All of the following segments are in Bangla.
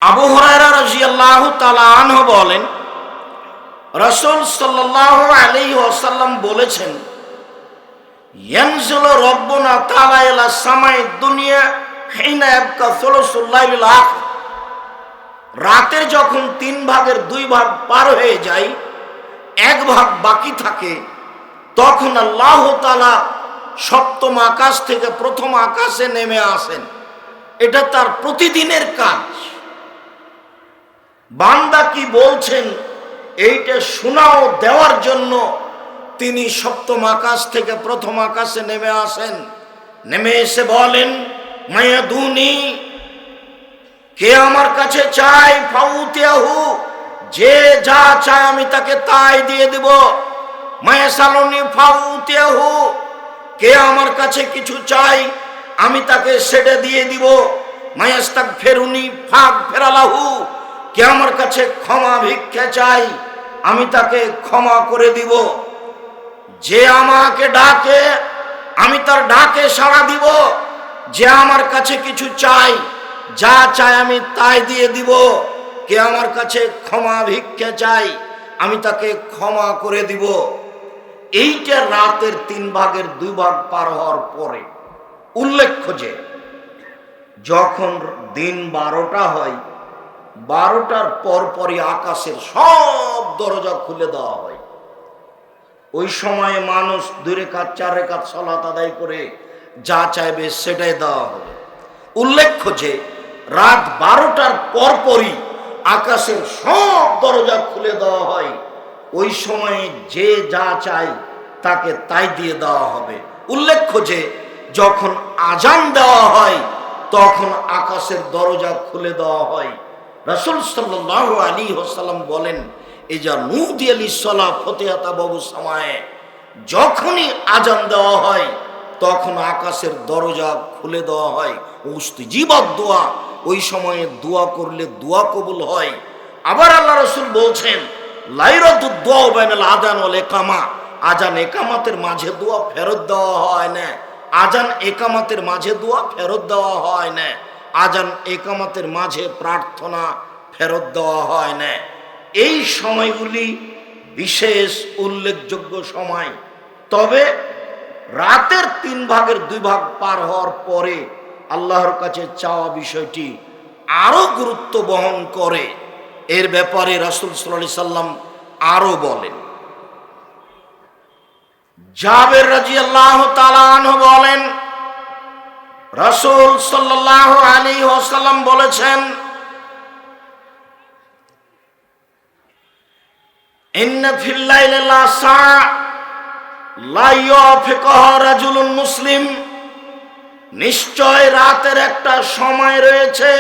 আবু হুরায়রা রাদিয়াল্লাহু তাআলা আনহু বলেন, রাসূল সাল্লাল্লাহু আলাইহি ওয়াসাল্লাম বলেছেন, ইয়ানজিলু রাব্বুনা তাআলা ইলা সামাই দুনিয়া হিনা ইয়াবকা সুলুসুল লাইলিল আখির। রাতের যখন 3 ভাগের 2 ভাগ পার হয়ে যায়, 1 ভাগ বাকি থাকে, তখন আল্লাহ তাআলা সপ্তম আকাশ থেকে প্রথম আকাশে নেমে আসেন। এটা তার প্রতিদিনের কাজ। বান্দা কি বলছেন এইটা শোনাও দেওয়ার জন্য তিনি সপ্তম আকাশ থেকে প্রথম আকাশে নেমে আসেন। নেমে এসে বলেন, মায়াদুনি, কে আমার কাছে চায়, ফাউতিয়াহু, যে যা চায় আমি তাকে তাই দিয়ে দেব। মায়াসালুনি ফাউতিয়াহু, কে আমার কাছে কিছু চাই আমি তাকে সেটা দিয়ে দিব। মায়াস্তাগফিরুনি ফাগফিরালাহু, কে আমার কাছে ক্ষমা ভিক্ষা চাই আমি তাকে ক্ষমা করে দিব। যে আমাকে ডাকে আমি তার ডাকে সাড়া দিব। যে আমার কাছে কিছু চাই, যা চাই আমি তাই দিয়ে দিব। কে আমার কাছে ক্ষমা ভিক্ষা চাই আমি তাকে ক্ষমা করে দিব। এইটা রাতের 3 ভাগের 2 ভাগ পার হওয়ার পরে। উল্লেখ্য যে যখন দিন 12টা হয়, 12টার পরপরই আকাশের সব দরজা খুলে দেওয়া হয়। ওই সময়ে মানুষ 2 রাকাত 4 রাকাত সালাত আদায় করে যা চাইবে সেটাই দেওয়া হবে। উল্লেখ্য যে রাত 12টার পরপরই আকাশের সব দরজা খুলে দেওয়া হয়। ওই সময়ে যে যা চায় তাকে তাই দিয়ে দেওয়া হবে। উল্লেখ্য যে যখন আজান দেওয়া হয় তখন আকাশের দরজা খুলে দেওয়া হয়। রাসূল সাল্লাল্লাহু আলাইহি ওয়াসাল্লাম বলেন, ইজা নুদিয়া লিস-সালাহ ফাতিহাতা বাবু সামায়ে, যখনই আজান দেওয়া হয় তখন আকাশের দরজা খুলে দেওয়া হয়। উস্তিজিবাত দোয়া, ওই সময়ে দোয়া করলে দোয়া কবুল হয়। আবার আল্লাহ রাসূল বলছেন, লাইরাতুদ দুআ বাইনাল আযান ওয়াল ইকামা, আজান একামাতের মাঝে দোয়া ফেরত দেওয়া হয় না। আজান একামাতের মাঝে দোয়া ফেরত দেওয়া হয় না। আজান একামাতের মাঝে প্রার্থনা ফেরত দেওয়া হয় না। এই সময়গুলি বিশেষ উল্লেখযোগ্য সময়। তবে রাতের 3 ভাগের 2 ভাগ পার হওয়ার পরে আল্লাহর কাছে চাওয়া বিষয়টি আরো গুরুত্ব বহন করে। এর ব্যাপারে রাসূল সাল্লাল্লাহু আলাইহি সাল্লাম আরো বলেন। জাবের রাদিয়াল্লাহু তাআলা আনহু বলেন, রাসূল সাল্লাল্লাহু আলাইহি ওয়াসাল্লাম বলেছেন, ইন্না ফিল লাইলি লাসা লা ইয়াফিকুহা রাজুলুন মুসলিম, নিশ্চয় রাতের একটা সময় রয়েছে,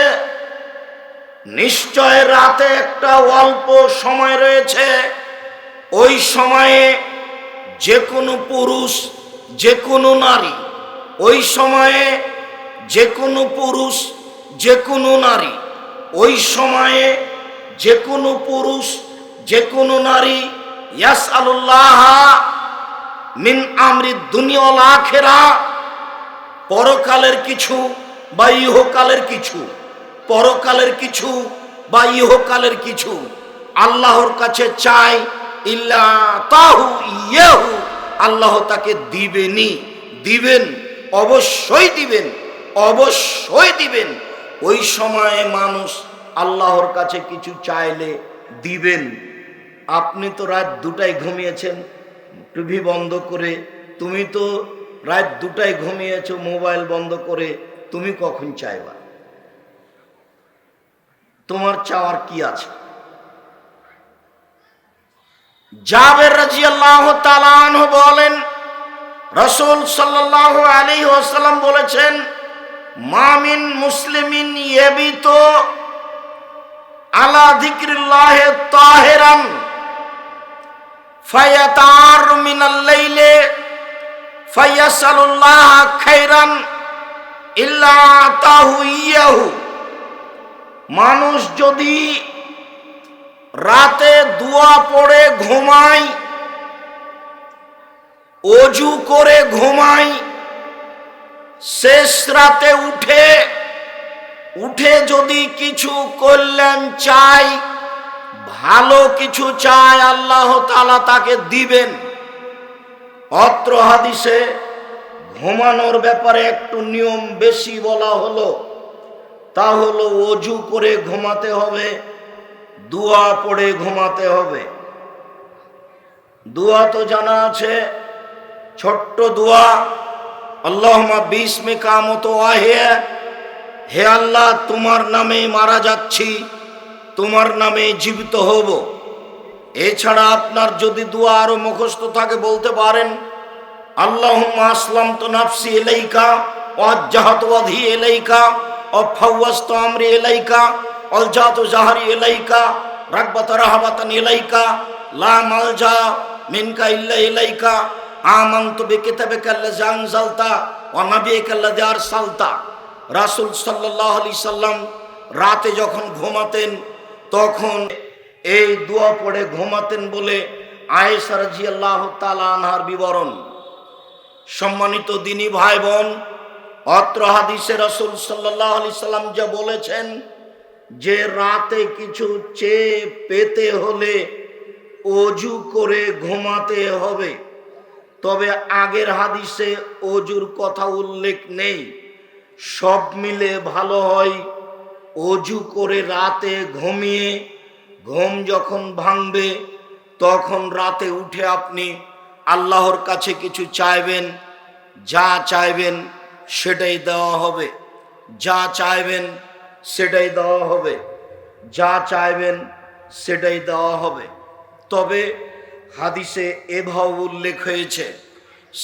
নিশ্চয় রাতে একটা অল্প সময় রয়েছে। ওই সময়ে যে কোনো পুরুষ যে কোনো নারী, ওই সময়ে যে কোনো পুরুষ যে কোনো নারী, ওই সময়ে যে কোনো পুরুষ যে কোনো নারী ইয়াসআলুল্লাহ মিন আমরি দুনিয়া ওয়াল আখিরা, পরকালের কিছু বা ইহকালের কিছু, পরকালের কিছু বা ইহকালের কিছু আল্লাহর কাছে চায়। ইল্লা তাহু ইয়াহু, আল্লাহ তাকে দিবেনই, দিবেন, অবশ্যই দিবেন, অবশ্যই দিবেন। ওই সময়ে মানুষ আল্লাহর কাছে কিছু চাইলে দিবেন। আপনি তো রাত 2টায় ঘুমিয়েছেন টিভি বন্ধ করে, তুমি তো রাত 2টায় ঘুমিয়েছো মোবাইল বন্ধ করে, তুমি কখন চাইবা? তোমার চাওয়ার কি আছে? জাবের রাদিয়াল্লাহু তাআলা আনহু বলেন, রাসূল সাল্লাল্লাহু আলাইহি ওয়াসাল্লাম বলেছেন, মা মিন মুসলিমিন ইয়াবিতু আলা যিকরিল্লাহি তাহিরান ফায়াতার মিনাল লাইলি ফায়াসালুল্লাহ খাইরান ইল্লা তাহু ইয়াহু, মানুষ যদি রাতে দোয়া পড়ে ঘুমায়, ওযু করে ঘুমায়, শেষ রাতে উঠে উঠে যদি কিছু কল্যাণ চাই, ভালো কিছু চায়, আল্লাহ তাআলা তাকে দিবেন। অত্র হাদিসে ঘুমানোর ব্যাপারে একটু নিয়ম বেশি বলা হলো, তা হলো ওযু করে ঘুমাতে হবে, দোয়া পড়ে ঘুমাতে হবে। দোয়া তো জানা আছে, ছোট্ট দোয়া, আল্লাহুম্মা বিসমিকা আমুতু ওয়া আহইয়া, হে আল্লাহ তোমার নামে মারা যাচ্ছি, তোমার নামে জীবিত হব। এছাড়া আপনার যদি দোয়া আরো মুখস্থ থাকে বলতে পারেন, আল্লাহুম্মা আসলামতু নাফসি ইলাইকা ওয়া ওয়াজ্জাহতু ওয়াজহি ইলাইকা ওয়া ফাওয়াজতু আমরি ইলাইকা আলজাতু জাহরি ইলাইকা রাগবাতা রাহাবাতান ইলাইকা লা মালজা মিনকা ইল্লা ইলাইকা আমানতু বিকিতাবিকা আল্লাযী আনজালতা ওয়া নাবিয়িকা আল্লাযী আরসালতা। রাসূল সাল্লাল্লাহু আলাইহি সাল্লাম রাতে যখন ঘুমাতেন তখন এই দোয়া পড়ে ঘুমাতেন বলে আয়েশা রাদিয়াল্লাহু তাআলা আনহার বিবরণ। সম্মানিত দিনী ভাই বোন, অত্র হাদিসে রাসূল সাল্লাল্লাহু আলাইহি সাল্লাম যা বলেছেন যে রাতে কিছু চেয়ে পেতে হলে ওযু করে ঘুমাতে হবে, তবে আগের হাদিসে ওযুর কথা উল্লেখ নেই। সব মিলে ভালো হয় ওযু করে রাতে ঘুমিয়ে ঘুম যখন ভাঙবে তখন রাতে উঠে আপনি আল্লাহর কাছে কিছু চাইবেন, যা চাইবেন সেটাই দেওয়া হবে, যা চাইবেন সেটাই দেওয়া হবে, যা চাইবেন সেটাই দেওয়া হবে। তবে হাদিসে এভাবে উল্লেখ হয়েছে,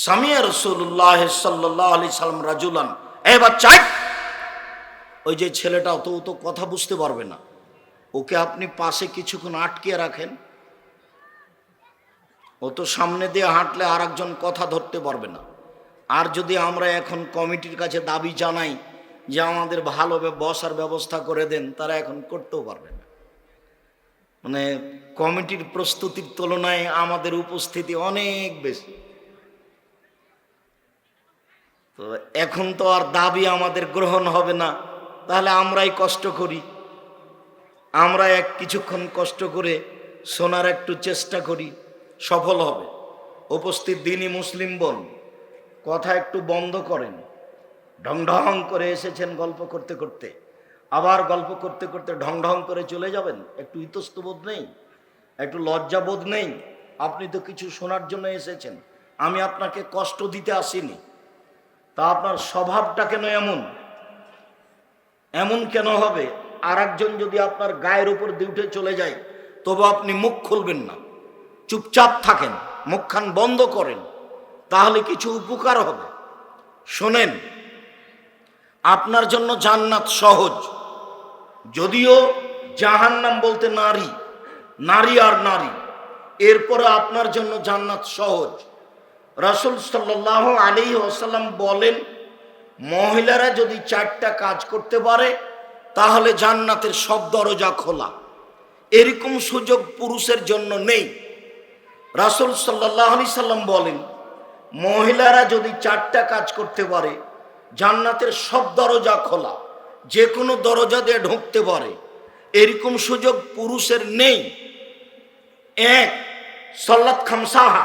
সামিয়া রাসূলুল্লাহ সাল্লাল্লাহু আলাইহি সাল্লাম রাজুলান, এই বাচ্চা, ওই যে ছেলেটা তো কথা বুঝতে পারবে না, ওকে আপনি পাশে কিছুক্ষণ আটকিয়ে রাখেন, ও তো সামনে দিয়ে হাঁটলে আর একজন কথা ধরতে পারবে না। আর যদি আমরা এখন কমিটির কাছে দাবি জানাই যে আমাদের ভালোভাবে বসার ব্যবস্থা করে দেন, তারা এখন করতেও পারবে না। মানে কমিটির প্রস্তুতির তুলনায় আমাদের উপস্থিতি অনেক বেশি। তো এখন তো আর দাবি আমাদের গ্রহণ হবে না, তাহলে আমরাই কষ্ট করি, আমরা কিছুক্ষণ কষ্ট করে শোনার একটু চেষ্টা করি, সফল হবে। উপস্থিত দিনী মুসলিম বোন, কথা একটু বন্ধ করেন। ঢং ঢং করে এসেছেন গল্প করতে করতে, আবার গল্প করতে করতে ঢং ঢং করে চলে যাবেন। একটু ইতস্তবোধ নেই, একটু লজ্জাবোধ নেই? আপনি তো কিছু শোনার জন্য এসেছেন, আমি আপনাকে কষ্ট দিতে আসিনি। তা আপনার স্বভাবটা কেন এমন? এমন কেন হবে? আর একজন যদি আপনার গায়ের উপর দিয়ে উঠে চলে যায় তবে আপনি মুখ খুলবেন না, চুপচাপ থাকেন, মুখখান বন্ধ করেন, তাহলে কিছু উপকার হবে। শোনেন, আপনার জন্য জান্নাত সহজ, যদিও জাহান্নাম বলতে নারী, নারী আর নারী, এরপরে আপনার জন্য জান্নাত সহজ। রাসূল সাল্লাল্লাহু আলাইহি ওয়াসাল্লাম বলেন, মহিলারা যদি 4টা কাজ করতে পারে তাহলে জান্নাতের সব দরজা খোলা। এরকম সুযোগ পুরুষের জন্য নেই। রাসূল সাল্লাল্লাহু আলাইহি সাল্লাম বলেন, মহিলারা যদি 4টা কাজ করতে পারে জান্নাতের সব দরজা খোলা, যে কোনো দরজা দিয়ে ঢুকতে পারে। এরকম সুযোগ পুরুষের নেই। 1, সালাত খামসাহা,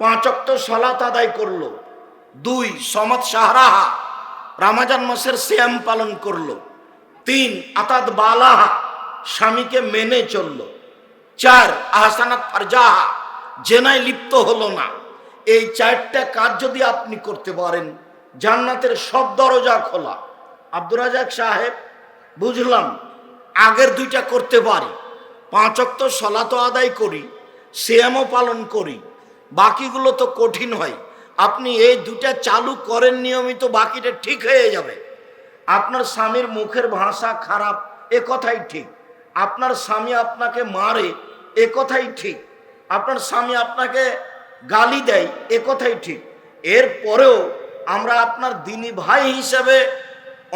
5 ওয়াক্ত সালাত আদায় করলো। 2, সমাত শাহরাহা, রমজান মাসের সিয়াম পালন করলো। 3, আতাদ বালাহা, স্বামীকে মেনে চললো। 4, আহসানাত ফারজাহা, জেনায় লিপ্ত হলো না। এই 4টা কাজ যদি আপনি করতে পারেন জান্নাতের সব দরজা খোলা। আব্দুর রাজাক সাহেব, বুঝলাম, আগের 2টা করতে পারি, 5 ওয়াক্ত সালাত আদায় করি, সিয়ামও পালন করি, বাকিগুলো তো কঠিন হয়। আপনি এই 2টা চালু করেন নিয়মিত, বাকিটা ঠিক হয়ে যাবে। আপনার স্বামীর মুখের ভাষা খারাপ, এ কথাই ঠিক। আপনার স্বামী আপনাকে মারে, এ কথাই ঠিক। আপনার স্বামী আপনাকে গালি দেয়, এ কথাই ঠিক। এরপরেও আমরা আপনার দিনী ভাই হিসেবে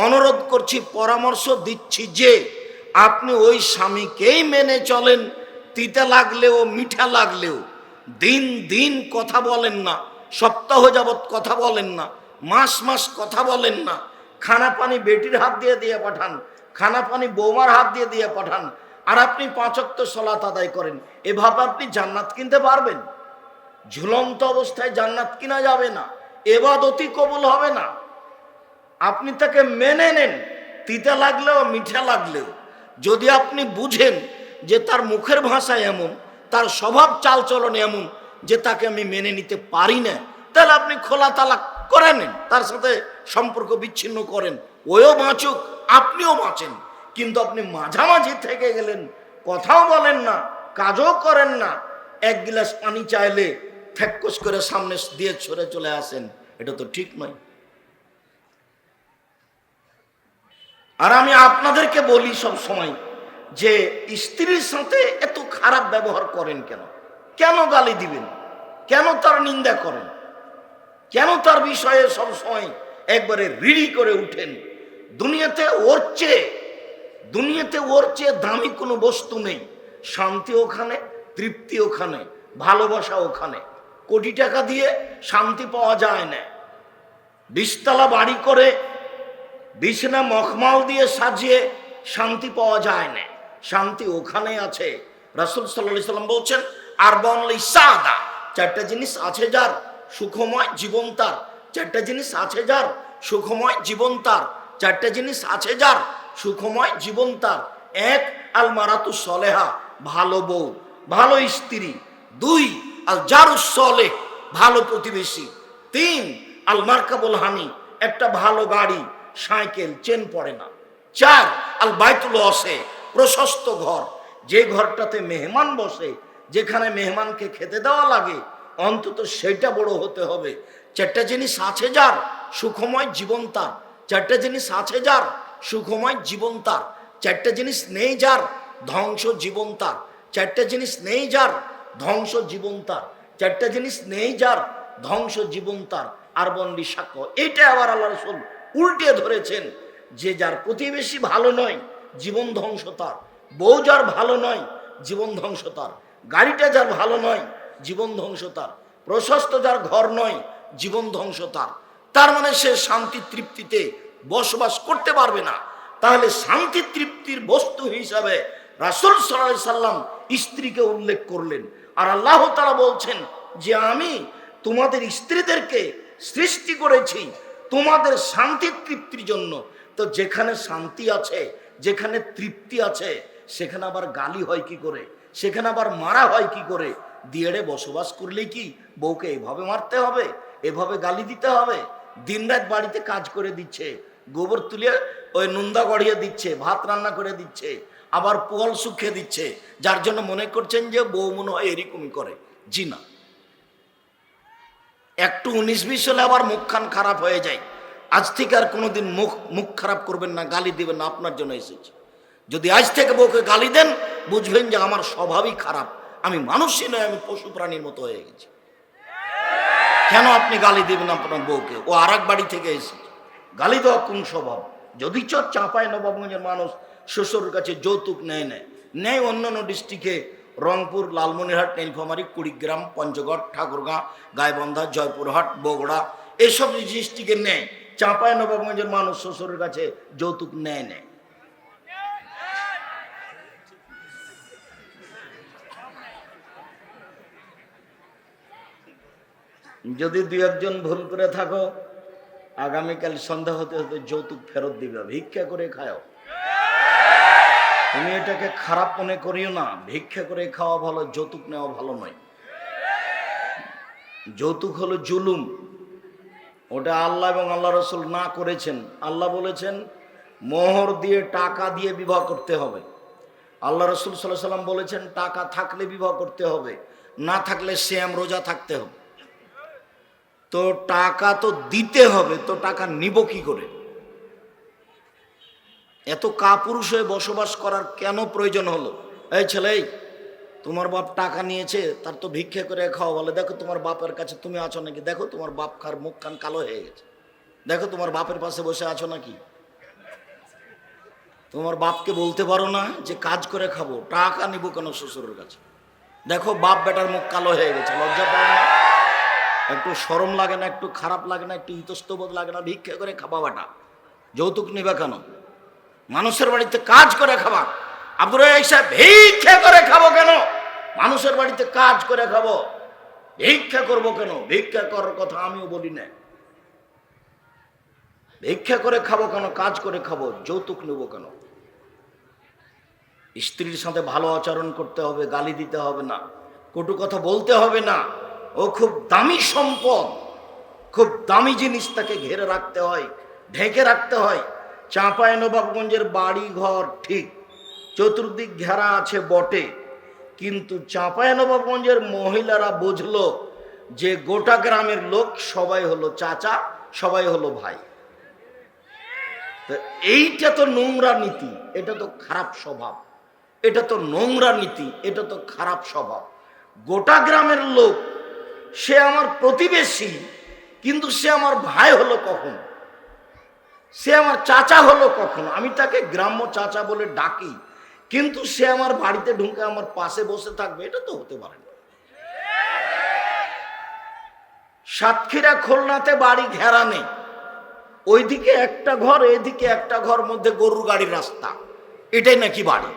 অনুরোধ করছি, পরামর্শ দিচ্ছি যে আপনি ওই স্বামীকেই মেনে চলেন। তিতা লাগলেও মিঠা লাগলেও দিন দিন কথা বলেন না, সপ্তাহ যাবৎ কথা বলেন না, মাস মাস কথা বলেন না, খানা পানি বেটির হাত দিয়ে দিয়ে পাঠান, খানা পানি বৌমার হাত দিয়ে দিয়ে পাঠান, আর আপনি 5 ওয়াক্ত সালাত আদায় করেন। এভাবে আপনি জান্নাত কিনতে পারবেন? ঝুলন্ত অবস্থায় জান্নাত কিনা যাবে না, এবাদতই কবুল হবে না। আপনি তাকে মেনে নেন, তিতা লাগলেও মিঠা লাগলেও। যদি আপনি বুঝেন যে তার মুখের ভাষা এমন, তার স্বভাব চালচলন এমন যে তাকে আমি মেনে নিতে পারি না, তাহলে আপনি খোলা তালাক করে নেন, তার সাথে সম্পর্ক বিচ্ছিন্ন করেন। ওও বাঁচুক, আপনিও বাঁচেন। কিন্তু আপনি মাঝামাঝি থেকে গেলেন, কথাও বলেন না, কাজও করেন না, 1 গিলাস পানি চাইলে ঠেক্কস করে সামনে দিয়ে ছড়ে চলে আসেন, এটা তো ঠিক নয়। আর আমি আপনাদেরকে বলি সব সময় যে স্ত্রীর সাথে এত খারাপ ব্যবহার করেন কেন? কেন গালি দিবেন? কেন তার নিন্দা করেন? কেন তার বিষয়ে সব সময় একবারে রিড়ি করে উঠেন? দুনিয়াতে ওর চেয়ে দামি কোনো বস্তু নেই। শান্তি ওখানে, তৃপ্তি ওখানে, ভালোবাসা ওখানে। কোটি টাকা দিয়ে শান্তি পাওয়া যায় না। 20 তলা বাড়ি করে বিছানা মখমাল দিয়ে সাজিয়ে শান্তি পাওয়া যায় না। শান্তি ওখানে আছে। রাসূল সাল্লাল্লাহু আলাইহি সাল্লাম বলছেন, আরবাউন লিসাদা, 4টা জিনিস আছে যার সুখময় জীবন তার। 4টা জিনিস আছে যার সুখময় জীবন তার। 4টা জিনিস আছে যার সুখময় জীবন তার। 1, আল মারাতু সলেহা, ভালো বউ, ভালো স্ত্রী। 2, আল জারুস সলেহ, ভালো প্রতিবেশী। 3, আল মারকাবুল হানি, একটা ভালো গাড়ি, সাইকেল, চেন পড়ে না। 4, আল বাইতুল ওয়াসে, প্রশস্ত ঘর, যে ঘরটাতে মেহমান বসে, যেখানে মেহমানকে খেতে দেওয়া লাগে, অন্তত সেটা বড় হতে হবে। 4টা জিনিস আছে যার সুখময় জীবন তার। 4টা জিনিস আছে যার সুখময় জীবন তার। 4টা জিনিস নেই যার ধ্বংস জীবন তার। 4টা জিনিস নেই যার ধ্বংস জীবন তার। 4টা জিনিস নেই যার ধ্বংস জীবন তার। আর বন্দি সাক্ষ্য, এটা আবার আল্লাহ রাসূল উল্টে ধরেছেন যে যার প্রতিবেশী ভালো নয়, জীবন ধ্বংস তার। বউ যার ভালো নয়, জীবন ধ্বংস তার। গাড়িটা যার ভালো নয়, জীবন ধ্বংস তার। প্রশস্ত যার ঘর নয়, জীবন ধ্বংস তার। তার মানে সে শান্তি তৃপ্তিতে বসবাস করতে পারবে না। তাহলে শান্তি তৃপ্তির বস্তু হিসাবে রাসূল সাল্লাল্লাহু আলাইহি সাল্লাম স্ত্রীকে উল্লেখ করলেন। আর আল্লাহ তাআলা বলছেন যে আমি তোমাদের স্ত্রীদেরকে সৃষ্টি করেছি তোমাদের শান্তি তৃপ্তির জন্য। তো যেখানে শান্তি আছে, যেখানে তৃপ্তি আছে, সেখানে আবার গালি হয় কি করে? সেখানে আবার মারা হয় কি করে? দিয়েড়ে বসবাস করলে কি বউকে এভাবে মারতে হবে, এভাবে গালি দিতে হবে? দিনরাত বাড়িতে কাজ করে দিচ্ছে, গোবর তুলে ওই নুন্দা গড়িয়ে দিচ্ছে, ভাত রান্না করে দিচ্ছে, আবার পোয়াল শুকিয়ে দিচ্ছে, যার জন্য মনে করছেন যে বউ মনে হয় এরকমই করে। জি না, একটু 19-20 হলে আবার মুখখান খারাপ হয়ে যায়। আজ থেকে আর কোনোদিন মুখ খারাপ করবেন না, গালি দিবেন না, আপনার জন্য এসেছি। যদি আজ থেকে বউকে গালি দেন, বুঝবেন যে আমার স্বভাবই খারাপ, আমি মানুষই নয়, আমি পশু প্রাণীর মতো হয়ে গেছি। কেন আপনি গালি দিবেন আপনার বউকে? ও আর এক বাড়ি থেকে এসেছে। গালি দেওয়া কোন স্বভাব? যদি চাঁপাই নবাবগঞ্জের মানুষ শ্বশুরের কাছে যৌতুক নেয় অন্যান্য ডিস্ট্রিক্টে, রংপুর, লালমনিরহাট, নীলফামারী, কুড়িগ্রাম, পঞ্চগড়, ঠাকুরগাঁ, গাইবান্ধা, জয়পুরহাট, বগুড়া, এইসব ডিস্ট্রিক্টে নেয়। চাঁপাই নবাবগঞ্জের মানুষ শ্বশুরের কাছে যৌতুক নেয়। যদি 2-1 ভুল করে থাকো, আগামীকাল সন্ধ্যা হতে হতে যৌতুক ফেরত দিবে, ভিক্ষা করে খাও। তুমি এটাকে খারাপ মনে করিও না, ভিক্ষা করে খাওয়া ভালো, যৌতুক নেওয়া ভালো নয়। যৌতুক হলো জুলুম, ওটা আল্লাহ এবং আল্লাহ রাসূল না করেছেন। আল্লাহ বলেছেন মোহর দিয়ে, টাকা দিয়ে বিবাহ করতে হবে। আল্লাহ রাসূল সাল্লাল্লাহু আলাইহি সাল্লাম বলেছেন টাকা থাকলে বিবাহ করতে হবে, না থাকলে সিয়াম রোজা থাকতে হবে। তো টাকা তো দিতে হবে, তো টাকা নিব কি করে? এত কাপুরুষ হয়ে বসবাস করার কেন প্রয়োজন হলো? এই ছেলে, তোমার বাপ টাকা নিয়েছে, তার তো ভিক্ষা করে খাও। বলে দেখো তোমার বাপের কাছে তুমি আছো নাকি, দেখো তোমার বাপ খার মুখ খান কালো হয়ে গেছে, দেখো তোমার বাপের পাশে বসে আছো নাকি। তোমার বাপকে বলতে পারো না যে কাজ করে খাবো, টাকা নিব কেন শ্বশুরের কাছে? দেখো বাপ বেটার মুখ কালো হয়ে গেছে, লজ্জা পাও না? একটু শরম লাগে না? একটু খারাপ লাগে না? একটু ইতস্তবোধ লাগে না? ভিক্ষা করে খাবা বেটা, যৌতুক নিবা কেন? মানুষের বাড়িতে কাজ করে খাবা। আব্দুর রাজ্জাক সাহেব ভিক্ষা করে খাবো কেন? মানুষের বাড়িতে কাজ করে খাবো, ভিক্ষা করবো কেন? ভিক্ষা করার কথা আমিও বলি না। ভিক্ষা করে খাবো কেন? কাজ করে খাবো। যৌতুক নেবো কেন? স্ত্রীর সাথে ভালো আচরণ করতে হবে, গালি দিতে হবে না, কটু কথা বলতে হবে না। ও খুব দামি সম্পদ, খুব দামি জিনিস, তাকে ঘিরে রাখতে হয়, ঢেকে রাখতে হয়। চাঁপাইনবাবগঞ্জের বাড়ি ঘর ঠিক চতুর্দিক ঘেরা আছে বটে, কিন্তু চাঁপাইনবাবগঞ্জের মহিলারা বুঝলো যে গোটা গ্রামের লোক সবাই হলো চাচা, সবাই হলো ভাই। এইটা তো নোংরা নীতি, এটা তো খারাপ স্বভাব, এটা তো নোংরা নীতি, এটা তো খারাপ স্বভাব। গোটা গ্রামের লোক, সে আমার প্রতিবেশী, কিন্তু সে আমার ভাই হলো কখন? সে আমার চাচা হলো কখন? আমি তাকে গ্রাম্য চাচা বলে ডাকি, কিন্তু সে আমার বাড়িতে ঢুকে আমার পাশে বসে থাকবে, এটা তো হতে পারে না। সাতক্ষীরা খুলনাতে বাড়ি ঘেরা নেই, ওইদিকে একটা ঘর, এইদিকে একটা ঘর, মধ্যে গরুর গাড়ির রাস্তা, এটাই নাকি বাড়ি।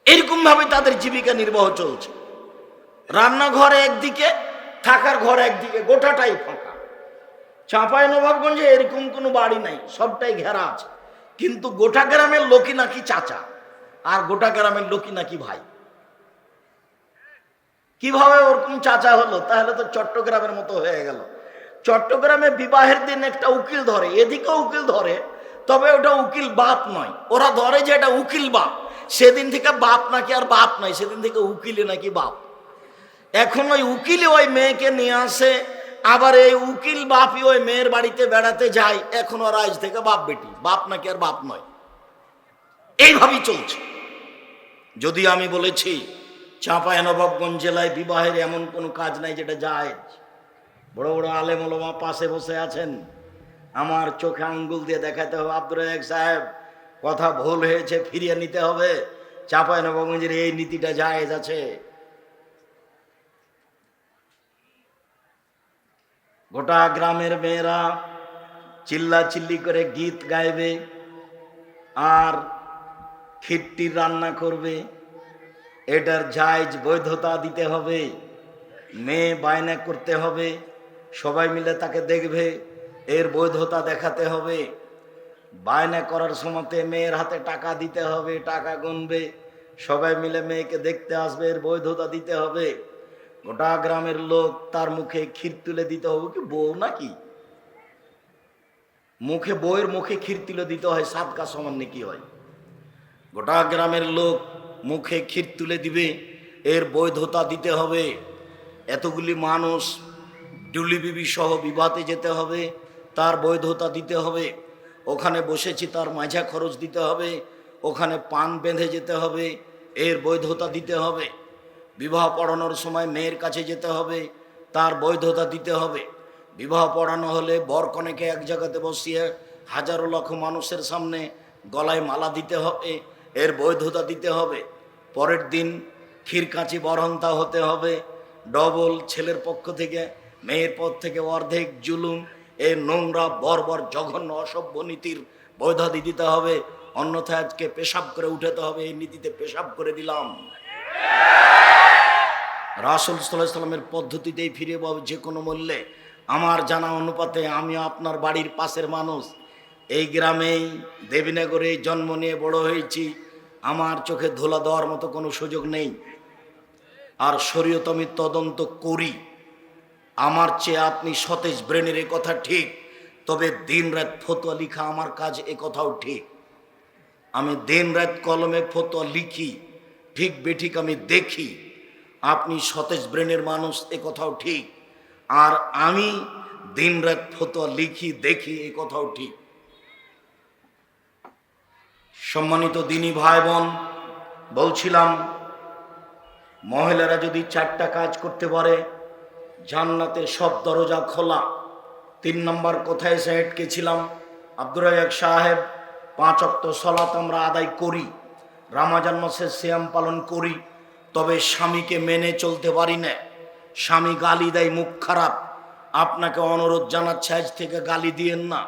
এরকম ভাবে তাদের জীবিকা নির্বাহ চলছে। রান্নাঘর একদিকে, থাকার ঘর একদিকে, গোটাটাই ফাঁকা। চাঁপাইনবাবগঞ্জে এরকম কোনো বাড়ি নাই, সবটাই ঘেরা আছে, কিন্তু গোটা গ্রামের লোকই নাকি চাচা, আর গোটা গ্রামের লোকই নাকি ভাই। কিভাবে ওরকম চাচা হলো? তাহলে তো চট্টগ্রামের মতো হয়ে গেল। চট্টগ্রামে বিবাহের দিন একটা উকিল ধরে, এদিকেও উকিল ধরে, তবে ওটা উকিল বাপ নয়। ওরা ধরে যে এটা উকিল বাপ, সেদিন থেকে বাপ নাকি আর বাপ নয়, সেদিন থেকে উকিলে নাকি বাপ। এখন ওই উকিলে ওই মেয়েকে নিয়ে আসে, আবার এই উকিল বাপই ওই মেয়ের বাড়িতে বেড়াতে যায়। এখন ওরা আজ থেকে বাপ বেটি, বাপ নাকি আর বাপ নয়, এইভাবেই চলছে। যদি আমি বলেছি চাঁপাইনবাবগঞ্জ জেলায় বিবাহের এমন কোনো কাজ নাই যেটা জায়েজ। বড় বড় আলেম ওলামা পাশে বসে আছেন, আমার চোখে আঙ্গুল দিয়ে দেখাতে হবে, আব্দুর রাজ্জাক সাহেব কথা ভুল হয়েছে, ফিরিয়ে নিতে হবে, চাঁপাইনবাবগঞ্জের এই নীতিটা জায়েজ আছে। গোটা গ্রামের মেয়েরা চিল্লা চিল্লি করে গীত গাইবে আর খিট্টির রান্না করবে, এটার জায়েজ বৈধতা দিতে হবে। মেয়ে বায়না করতে হবে, সবাই মিলে তাকে দেখবে, এর বৈধতা দেখাতে হবে। বায়না করার সময়তে মেয়ের হাতে টাকা দিতে হবে, টাকা গুনবে, সবাই মিলে মেয়েকে দেখতে আসবে, এর বৈধতা দিতে হবে। গোটা গ্রামের লোক তার মুখে ক্ষীর তুলে দিতে হবে। কি বউ নাকি? মুখে, বউয়ের মুখে ক্ষীর তুলে দিতে হয়, সাদকা সমান নাকি হয়। গোটা গ্রামের লোক মুখে ক্ষীর তুলে দিবে, এর বৈধতা দিতে হবে। এতগুলি মানুষ ডুলি বিবি সহ বিবাহতে যেতে হবে, তার বৈধতা দিতে হবে। ওখানে বসেছি, তার মাঝা খরচ দিতে হবে। ওখানে পান বেঁধে যেতে হবে, এর বৈধতা দিতে হবে। বিবাহ পড়ানোর সময় মেয়ের কাছে যেতে হবে, তার বৈধতা দিতে হবে। বিবাহ পড়ানো হলে বর কনেকে এক জায়গাতে বসিয়ে হাজারো লক্ষ মানুষের সামনে গলায় মালা দিতে হবে, এর বৈধতা দিতে হবে। পরের দিন ক্ষীরকাঁচি বরহন্তা হতে হবে, ডবল, ছেলের পক্ষ থেকে, মেয়ের পক্ষ থেকে অর্ধেক জুলুম। এই নোংরা বর্বর জঘন্য অসভ্য নীতির বৈধতা দিতে হবে, অন্যথায় আজকে পেশাব করে উঠাতে হবে। এই নীতিতে পেশাব করে দিলাম। রাসূল সাল্লাল্লাহু আলাইহি সাল্লামের পদ্ধতিতেই ফিরে পাবো যে কোনো মূল্যে। আমার জানা অনুপাতে আমি আপনার বাড়ির পাশের মানুষ, এই গ্রামেই দেবীনগরে জন্ম নিয়ে বড় হয়েছি, আমার চোখে ধুলা দেওয়ার মতো কোনো সুযোগ নেই। আর শরীয়ত আমি তদন্ত করি, আমার চেয়ে আপনি সতেজ ব্রেনের, এ কথা ঠিক। তবে দিন রাত ফতোয়া লিখা আমার কাজ, এ কথাও ঠিক। আমি দিন রাত কলমে ফতোয়া লিখি, ঠিক বেঠিক আমি দেখি। আপনি সতেজ ব্রেনের মানুষ, এ কথাও ঠিক। আর আমি দিন রাত ফতোয়া লিখি, দেখি, এ কথাও ঠিক। সম্মানিত দিনী ভাই বোন, বলছিলাম মহিলারা যদি 4টা কাজ করতে পারে, জান্নাতের সব দরজা খোলা। 3 নম্বর কোথায় এসে আটকেছিলাম? আব্দুর রাজ্জাক সাহেব 5 ওয়াক্ত সালাত আমরা আদায় করি, রমজান মাসে সিয়াম পালন করি, তবে স্বামীকে মেনে চলতে পারি না। স্বামী গালি দেয়, মুখ খারাপ। আপনাকে অনুরোধ জানাচ্ছি, আজ থেকে গালি দিয়েন না।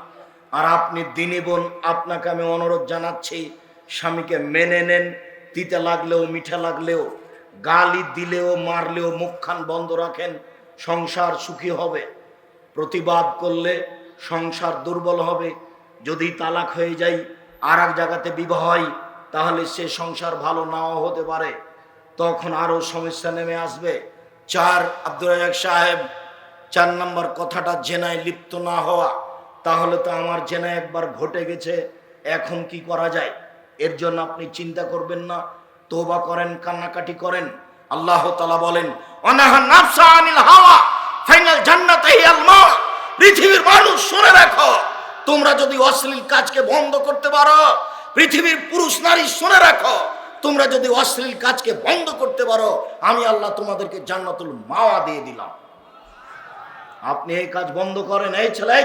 আর আপনি দিনী বোন, আপনাকে আমি অনুরোধ জানাচ্ছি, স্বামীকে মেনে নেন। তিতে লাগলেও মিঠা লাগলেও, গালি দিলেও মারলেও মুখখান বন্ধ রাখেন, সংসার সুখী হবে। প্রতিবাদ করলে সংসার দুর্বল হবে। যদি তালাক হয়ে যায়, আর এক জায়গাতে বিবাহ হয়, তাহলে সে সংসার ভালো নাও হতে পারে, তখন আরো সমস্যা নেমে আসবে। আব্দুর রাজ্জাক সাহেব, 4 নম্বর কথাটা জেনায় লিপ্ত না হওয়া। তাহলে তো আমার জেনা একবার ঘটে গেছে, এখন কি করা যায়? এর জন্য আপনি চিন্তা করবেন না, তওবা করেন, কান্নাকাটি করেন। আল্লাহ তাআলা বলেন, ওয়ানাহা নাফসা আনিল হাওয়া ফাইনাল জান্নাত হিয়াল মাওয়া। পৃথিবীর মানুষ শুনে রাখো, তোমরা যদি অশ্লীল কাজকে বন্ধ করতে পারো, পৃথিবীর পুরুষ নারী শুনে রাখো, তোমরা যদি অশ্লীল কাজকে বন্ধ করতে পারো, আমি আল্লাহ তোমাদেরকে জান্নাতুল মাওয়া দিয়ে দিলাম। আপনি এই কাজ বন্ধ করেন। এই ছেলে,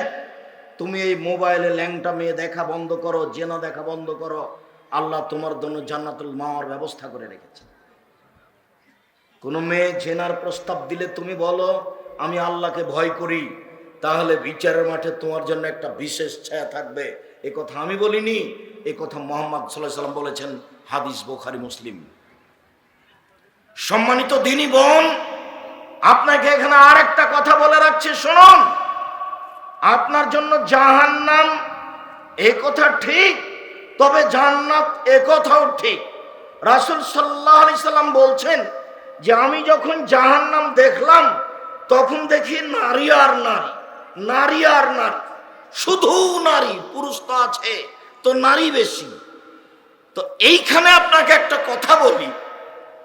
তুমি এই মোবাইলে ল্যাংটা মেয়ে দেখা বন্ধ করো, জেনা দেখা বন্ধ করো, আল্লাহ তোমার জন্য জান্নাতুল মাওয়ার ব্যবস্থা করে রেখেছে। কোন মেয়ে জেনার প্রস্তাব দিলে তুমি বলো আমি আল্লাহকে ভয় করি, তাহলে বিচারের মাঠে তোমার জন্য একটা বিশেষ ছায়া থাকবে। এ কথা আমি বলিনি, এ কথা মুহাম্মদ সাল্লাল্লাহু আলাইহি ওয়াসাল্লাম বলেছেন, হাদিস বুখারী মুসলিম। সম্মানিত দিনী বোন, আপনাকে এখানে আরেকটা কথা বলে রাখছি, শুনুন। আপনার জন্য জাহান্নাম, এ কথা ঠিক, তবে জান্নাত এ কথাও ঠিক। রাসূল সাল্লাল্লাহু আলাইহি সাল্লাম বলছেন যে আমি যখন জাহান্নাম দেখলাম, তখন দেখি নারী আর নারী, নারী আর নারী, শুধু নারী। পুরুষ তো আছে, তো নারী বেশি। তো এইখানে আপনাকে একটা কথা বলি,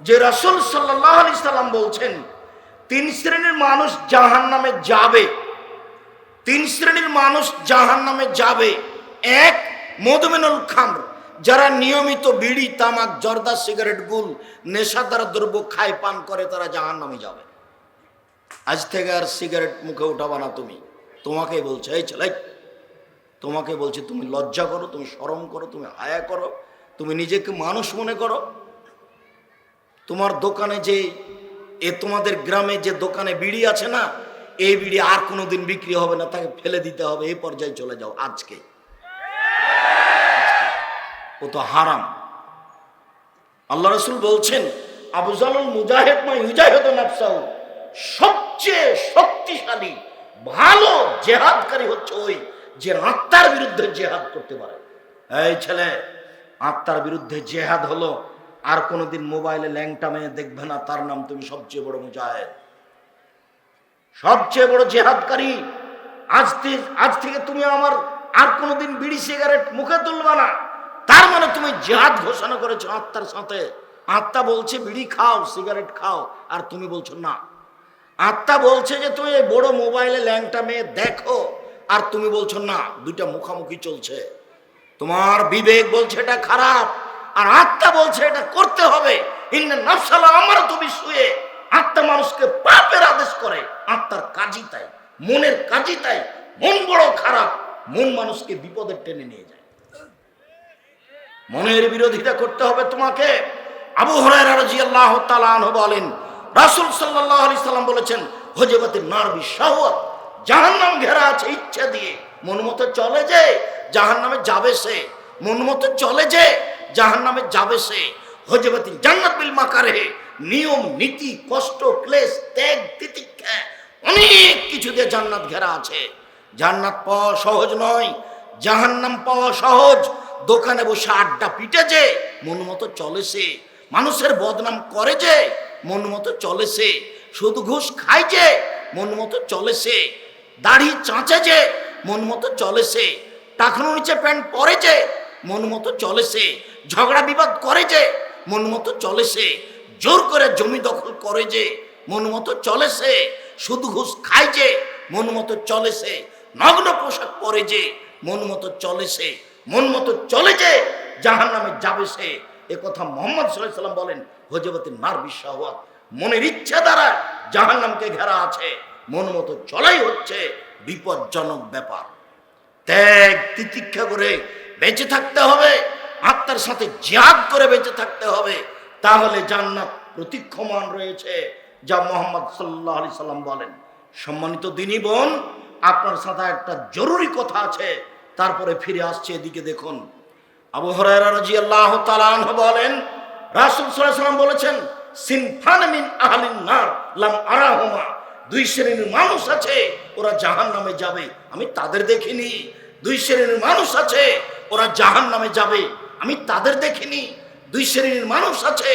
যে রাসূল সাল্লাল্লাহু আলাইহি সাল্লাম বলছেন 3 শ্রেণীর মানুষ জাহান্নামে যাবে। 3 শ্রেণীর মানুষ জাহান্নামে যাবে। 1, মদমিনুল খামর, যারা নিয়মিত বিড়ি, তামাক, জর্দা, সিগারেট, গুল, নেশাদার দ্রব্য খায়, পান করে, তারা জাহান্নামে যাবে। আজ থেকে আর সিগারেট মুখে উঠাবা না তুমি। তোমাকে বলছে, এই ছেলে, তোমাকে বলছে, তুমি লজ্জা করো, তুমি শরম করো, তুমি হায়া করো, তুমি নিজেকে মানুষ মনে করো। তোমার দোকানে যে, তোমাদের গ্রামে যে দোকানে বিড়ি আছে না, এই বিড়ি আর কোনোদিন বিক্রি হবে না, তাকে ফেলে দিতে হবে, এই পর্যায়ে চলে যাও আজকে। ও তো হারাম। আল্লাহ রাসূল বলছেন, আফজালুল মুজাহিদ মা ইউজাহিদু নাফসাহু, সবচেয়ে শক্তিশালী ভালো জিহাদকারী হচ্ছে ওই যে আত্মার বিরুদ্ধে জিহাদ করতে পারে। এই ছেলে, আত্মার বিরুদ্ধে জিহাদ হলো আর কোনোদিন মোবাইলে ল্যাংটা মেয়ে দেখবে না, তার নাম তুমি সবচেয়ে বড় মুজাহিদ, সবচেয়ে বড় জিহাদকারী। আজ থেকে তুমি আমার আর কোনোদিন বিড়ি সিগারেট মুখে তুলবা না, তার মানে তুমি জিহাদ ঘোষণা করেছো আত্মার সাথে। আত্মা বলছে বিড়ি খাও, সিগারেট খাও, আর তুমি বলছো না। আত্মা বলছে যে তুমি এই বড় মোবাইলে ল্যাংটা মেয়ে দেখো, আর তুমি বলছো না। দুইটা মুখামুখি চলছে। তোমার বিবেক বলছে এটা খারাপ, আর আত্মা বলছে এটা করতে হবে। ইন্না নাফসালা আমারাতু বিসুয়ে, আত্মা মানুষকে পাপের আদেশ করে। আত্মার কাজই তাই, মনের কাজই তাই। মন বড় খারাপ, মন মানুষকে বিপদে টেনে নিয়ে যায়। মনের বিরোধিতা করতে হবে তোমাকে। আবু হুরায়রা রাদিয়াল্লাহু তাআলা আনহু বলেন, রাসূল সাল্লাল্লাহু আলাইহি সাল্লাম বলেছেন, হুজিবাতিন নার বিশাওয়াত, জাহান্নাম ঘেরা আছে ইচ্ছা দিয়ে। মন মতো চলে যে জাহান্নামে যাবে সে, মন মতো চলে যে জাহান্নামে যাবে সে। হুজিবাতিল জান্নাত বিল মাকারিহ, নিয়ম নীতি, কষ্ট, ক্লেশ, ত্যাগ, তিতিক্ষা, অনেক কিছু দিয়ে জান্নাত ঘেরা আছে। জান্নাত পাওয়া সহজ নয়, জাহান্নাম পাওয়া সহজ। দোকানে বসে আড্ডা পিটে যে মন মতো চলে সে, মানুষের বদনাম করে যে মন মতো চলে সে, সুদ ঘুষ খায় যে মন মতো চলে সে, দাড়ি চাঁচে যে মন মতো চলে সে, টাকনো নিচে প্যান্ট পরে যে মন মতো চলে সে, ঝগড়া বিবাদ করে যে মন মতো চলে সে, জোর করে জমি দখল করে যে মন মতো চলে সে, সুদ ঘুষ খায় যে মন মতো চলে সে, নগ্ন পোশাক পরে যে মন মতো চলে সে, মন মতো চলে যে জাহান্নামে যাবে সে। এ কথা মুহাম্মদ সাল্লাল্লাহু আলাইহি সাল্লাম বলেন, হুজিবাতিন নার বিশাওয়াত, মনের ইচ্ছা দ্বারা জাহান্নামকে ঘেরা আছে। মন মতো চলাই হচ্ছে বিপজ্জনক ব্যাপার। ত্যাগ তিতিক্ষা করে বেঁচে থাকতে হবে, আত্মার সাথে জিহাদ করে বেঁচে থাকতে হবে, তাহলে জান্নাত প্রতীক্ষমান রয়েছে, যা মুহাম্মদ সাল্লাল্লাহু আলাইহি সাল্লাম বলেন। সম্মানিত দিনী বোন, আপনার সাথে একটা জরুরি কথা আছে, তারপরে ফিরে আসছে। এদিকে দেখুন, আবু হুরায়রা রাদিয়াল্লাহু তাআলা আনহু বলেন, রাসূল সাল্লাল্লাহু আলাইহি ওয়াসাল্লাম বলেছেন, সিনফান মিন আহলিন নার লাম আরাহুমা, দুই শ্রেণীর মানুষ আছে ওরা জাহান্নামে যাবে, আমি তাদের দেখিনি। দুই শ্রেণীর মানুষ আছে ওরা জাহান্নামে যাবে, আমি তাদের দেখিনি। দুই শ্রেণীর মানুষ আছে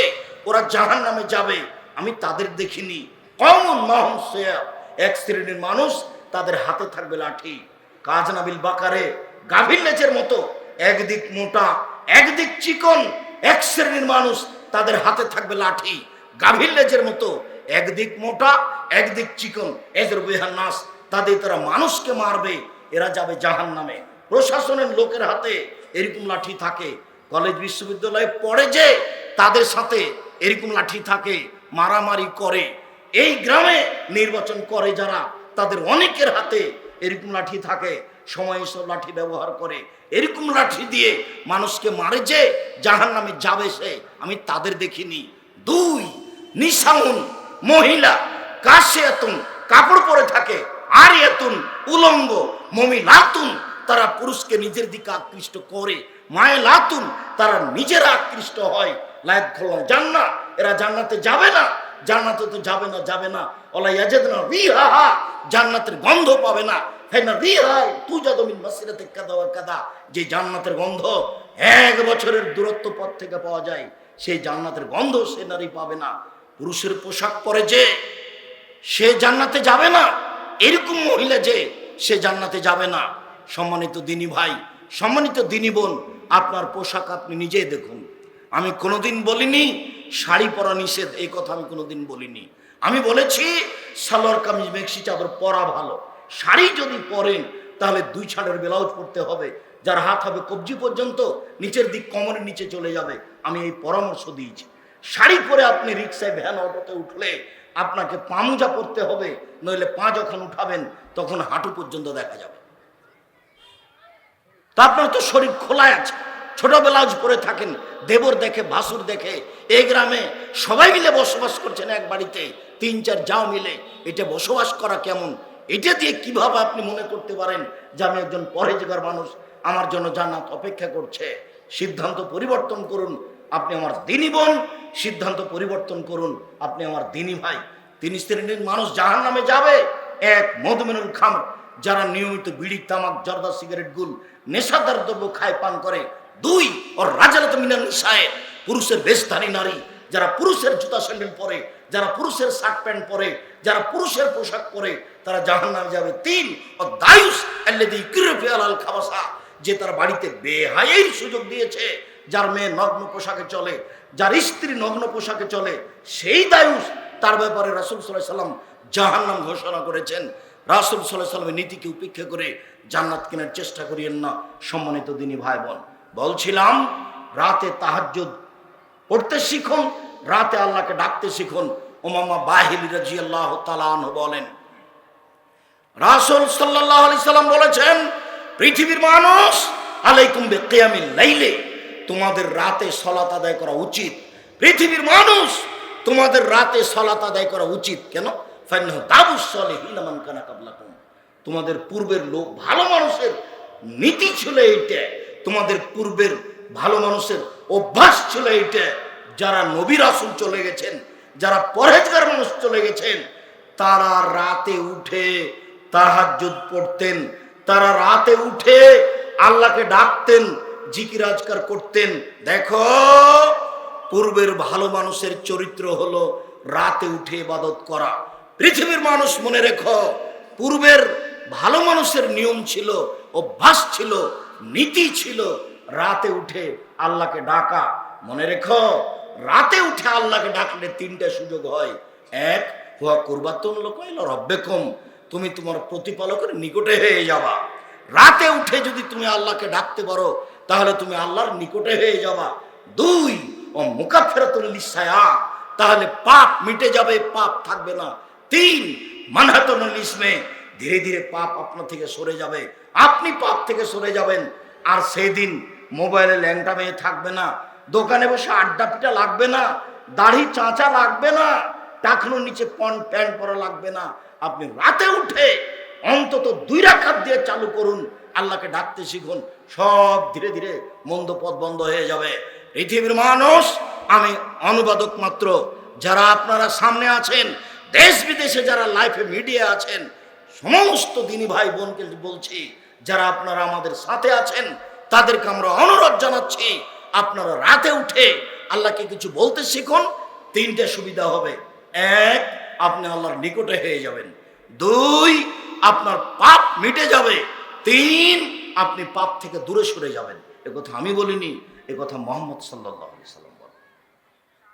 ওরা জাহান্নামে যাবে, আমি তাদের দেখিনি। কওমুন মাহুম সিয়াব, এক শ্রেণীর মানুষ তাদের হাতে থাকবে লাঠি, কাজনাবিল বাকারে, গাভীর লেজের মতো, একদিক মোটা একদিক চিকন। এক শ্রেণীর মানুষ তাদের হাতে থাকবে লাঠি, গাভীর লেজের মতো, একদিক মোটা একদিক চিকন। এজর বিহান নাস, তাদের তারা মানুষকে মারবে, এরা যাবে জাহান্নামে। প্রশাসনের লোকের হাতে এরকম লাঠি থাকে, কলেজ বিশ্ববিদ্যালয়ে পড়ে যে তাদের সাথে এরকম লাঠি থাকে, মারামারি করে। এই গ্রামে নির্বাচন করে যারা, তাদের অনেকের হাতে এরকম লাঠি থাকে, সময় সব লাঠি ব্যবহার করে, এরকম লাঠি দিয়ে মানুষকে মারে যে জাহান্নামে যাবে সে, আমি তাদের দেখিনি। দুই, নিসাউন, মহিলা, কাশিয়াতুন, কাপড় পরে থাকে, আরিয়াতুন, উলঙ্গ, মমিলাতুন, তারা পুরুষকে নিজের দিকে আকৃষ্ট করে, মায়লাতুন, তারা নিজেরা আকৃষ্ট হয়, লায়াদখুলুল জান্নাহ, এরা জান্নাতে যাবে না, জান্নাতে তো যাবে না, যাবে না। ওয়ালা ইয়াজিদুনা রিহা, জান্নাতের গন্ধ পাবে না। ফাইনা রিহা তুজাদু মিন মাসিরাতি কাদা ওয়া কাদা, যে জান্নাতের গন্ধ 1 বছরের দূরত্ব পথ থেকে পাওয়া যায়, সেই জান্নাতের গন্ধ সে নারী পাবে না। পুরুষের পোশাক পরে যে সে জান্নাতে যাবে না, এরকম মহিলা যে সে জান্নাতে যাবে না। সম্মানিত দিনী ভাই, সম্মানিত দিনী বোন, আপনার পোশাক আপনি নিজেই দেখুন। আমি কোনোদিন বলিনি শাড়ি পরা নিষেধ, এই কথা আমি কোনোদিন বলিনি। আমি বলেছি সালোয়ার কামিজ মেক্সি চাদর পরা ভালো। শাড়ি যদি পরেন তাহলে 2 ছাড়ের ব্লাউজ পরতে হবে, যার হাত হবে কবজি পর্যন্ত, নিচের দিক কোমরের নিচে চলে যাবে। আমি এই পরামর্শ দিয়েছি। শাড়ি পরে আপনি রিক্সায়, ভ্যান, অটোতে উঠলে আপনাকে পামুজা পরতে হবে, নইলে পা যখন উঠাবেন তখন হাঁটু পর্যন্ত দেখা যাবে। তা আপনার তো শরীর খোলায় আছে, ছোট ব্লাউজ পরে থাকেন, দেবর দেখে, ভাসুর দেখে। এই গ্রামে সবাই মিলে বসবাস করছেন এক বাড়িতে, 3-4 যাও মিলে, এটা বসবাস করা কেমন? এটা দিয়ে কিভাবে আপনি মনে করতে পারেন যে আমি একজন পরহেজগার মানুষ, আমার জন্য জান্নাত অপেক্ষা করছে? সিদ্ধান্ত পরিবর্তন করুন। আপনি আমার দিনী বোন, সিদ্ধান্ত পরিবর্তন করুন। আপনি আমার দিনী ভাই। 3 শ্রেণীর মানুষ জাহান্নামে যাবে। 1, মদমিনুল খামর, যারা নিয়মিত বিড়ি, তামাক, জর্দা, সিগারেট, গুল, নেশাদার দ্রব্য খায়, পান করে। 2, ওর রাজালাত মিনান নিসায়ে, পুরুষের বেশধারী নারী, যারা পুরুষের জুতা স্যান্ডেল পরে, যারা পুরুষের শার্ট প্যান্ট পরে, যারা পুরুষের পোশাক পরে, তারা জাহান্নামে যাবে। 3, ও দায়ুস আল্লাযী ইকরাফি আলাল খাবাসা, যে তার বাড়িতে বেহায়ার সুযোগ দিয়েছে, যার মেয়ে নগ্ন পোশাকে চলে, যার স্ত্রী নগ্ন পোশাকে চলে, সেই দায়ুস, তার ব্যাপারে রাসূল সাল্লাল্লাহু আলাইহি ওয়াসাল্লাম জাহান্নাম ঘোষণা করেছেন। রাসূল সাল্লাল্লাহু আলাইহি ওয়াসাল্লামের নীতিকে উপেক্ষা করে জান্নাত কেনার চেষ্টা করিয়েন না। সম্মানিত দিনী ভাই বোন, বলছিলাম রাতে তাহাজ্জুদ পড়তে শিখুন, রাতে আল্লাহকে ডাকতে শিখুন। উমামা বাহিলী রাদিয়াল্লাহু তাআলা আনহু বলেন, রাসূল সাল্লাল্লাহু আলাইহি সাল্লাম বলেছেন, পৃথিবীর মানুষ, আলাইকুম বিকিয়ামিল লাইলে, তোমাদের রাতে সালাত আদায় করা উচিত। পৃথিবীর মানুষ, তোমাদের রাতে সালাত আদায় করা উচিত। কেন? ফাইন্নাহু দাবুস সালিহিনা মান কানা ক্বাবলাকুম, তোমাদের পূর্বের লোক, ভালো মানুষের নীতি ছিল এইটা, তোমাদের পূর্বের ভালো মানুষের অভ্যাস ছিল এইটা। যারা নবী রাসূল চলে গেছেন, যারা পরহেজগার মানুষ চলে গেছেন, তারা রাতে উঠে তাহাজ্জুদ পড়তেন, তারা রাতে উঠে আল্লাহকে ডাকতেন, জিকির আজকার করতেন। দেখো, পূর্বের ভালো মানুষের চরিত্র হলো রাতে উঠে ইবাদত করা। পৃথিবীর মানুষ মনে রেখো, পূর্বের ভালো মানুষের নিয়ম ছিল, অভ্যাস ছিল, নীতি ছিল রাতে উঠে আল্লাহকে ডাকা। মনে রেখো, রাতে উঠে আল্লাহকে ডাকলে 3টা সুযোগ হয়। 1, হুয়া কুরবাতুন লাকুম ইলা রাব্বিকুম, তুমি তোমার প্রতিপালকের নিকটে হয়ে যাবা। রাতে উঠে যদি তুমি আল্লাহকে ডাকতে পারো তাহলে তুমি আল্লাহর নিকটে হয়ে যাবা। 2, ও মুকাফফিরাতুল লিসায়া, তাহলে পাপ মিটে যাবে, পাপ থাকবে না। 3, মানহাতুল ইসমে, ধীরে ধীরে পাপ আপনার থেকে সরে যাবে, আপনি পাপ থেকে সরে যাবেন। আর সেই দিন মোবাইলে ল্যাংটা মেয়ে থাকবে না, দোকানে বসে আড্ডা পিটা লাগবে না, দাড়ি চাঁচা লাগবে না, টাকনুর নিচে প্যান্ট পরা লাগবে না। আপনি রাতে উঠে অন্তত 2 রাকাত দিয়ে চালু করুন, আল্লাহকে ডাকতে শিখুন, সব ধীরে ধীরে মন্দ পথ বন্ধ হয়ে যাবে। পৃথিবীর মানুষ, আমি অনুবাদক মাত্র। যারা আপনারা সামনে আছেন, দেশ বিদেশে যারা লাইফে মিডিয়া আছেন, সমস্ত দিনী ভাই বোনকে বলছি, যারা আপনারা আমাদের সাথে আছেন, তাদেরকে আমরা অনুরোধ জানাচ্ছি, আপনারা রাতে উঠে আল্লাহকে কিছু বলতে শিখুন। তিনটে সুবিধা হবে: এক, আপনি আল্লাহর নিকটে হয়ে যাবেন; দুই, আপনার পাপ মিটে যাবে; তিন, আপনি পাপ থেকে দূরে সরে যাবেন। এ কথা আমি বলিনি, এ কথা মুহাম্মদ সাল্লাল্লাহু আলাইহি ওয়াসাল্লাম।